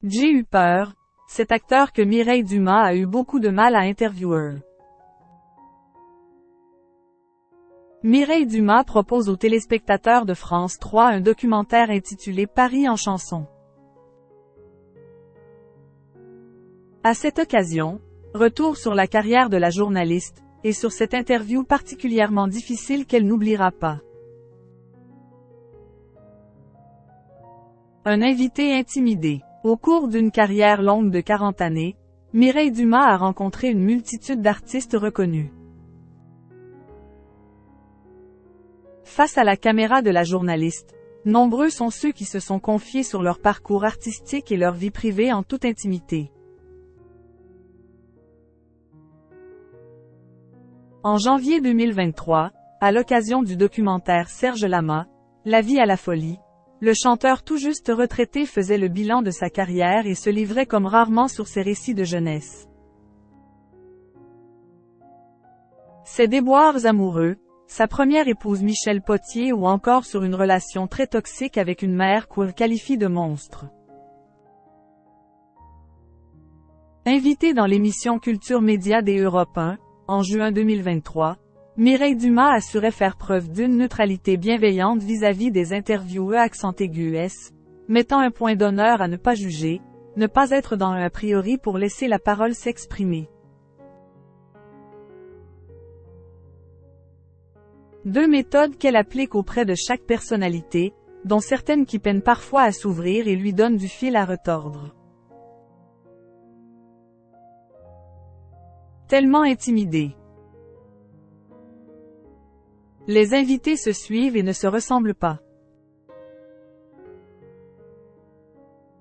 J'ai eu peur, cet acteur que Mireille Dumas a eu beaucoup de mal à interviewer. Mireille Dumas propose aux téléspectateurs de France 3 un documentaire intitulé Paris en chanson. À cette occasion, retour sur la carrière de la journaliste, et sur cette interview particulièrement difficile qu'elle n'oubliera pas. Un invité intimidé. Au cours d'une carrière longue de 40 années, Mireille Dumas a rencontré une multitude d'artistes reconnus. Face à la caméra de la journaliste, nombreux sont ceux qui se sont confiés sur leur parcours artistique et leur vie privée en toute intimité. En janvier 2023, à l'occasion du documentaire Serge Lama, La vie à la folie, le chanteur tout juste retraité faisait le bilan de sa carrière et se livrait comme rarement sur ses récits de jeunesse. Ses déboires amoureux, sa première épouse Michel Potier ou encore sur une relation très toxique avec une mère qu'il qualifie de monstre. Invité dans l'émission Culture Média des Europe 1, en juin 2023, Mireille Dumas assurait faire preuve d'une neutralité bienveillante vis-à-vis des intervieweux accent aigu S, mettant un point d'honneur à ne pas juger, ne pas être dans un a priori pour laisser la parole s'exprimer. Deux méthodes qu'elle applique auprès de chaque personnalité, dont certaines qui peinent parfois à s'ouvrir et lui donnent du fil à retordre. Tellement intimidé. Les invités se suivent et ne se ressemblent pas.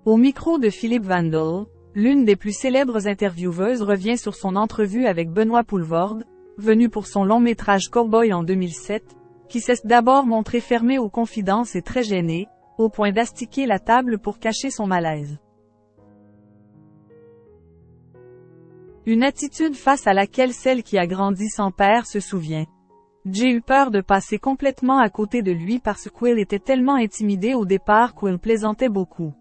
Au micro de Philippe Vandel, l'une des plus célèbres intervieweuses revient sur son entrevue avec Benoît Poelvoorde, venu pour son long métrage Cowboy en 2007, qui s'est d'abord montré fermé aux confidences et très gêné, au point d'astiquer la table pour cacher son malaise. Une attitude face à laquelle celle qui a grandi sans père se souvient. J'ai eu peur de passer complètement à côté de lui parce qu'il était tellement intimidé au départ qu'il plaisantait beaucoup.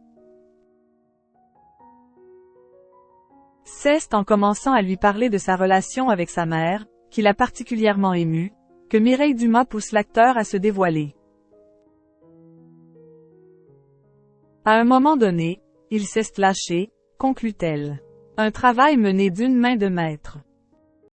C'est en commençant à lui parler de sa relation avec sa mère, qui l'a particulièrement ému, que Mireille Dumas pousse l'acteur à se dévoiler. À un moment donné, il s'est lâché, conclut-elle. Un travail mené d'une main de maître.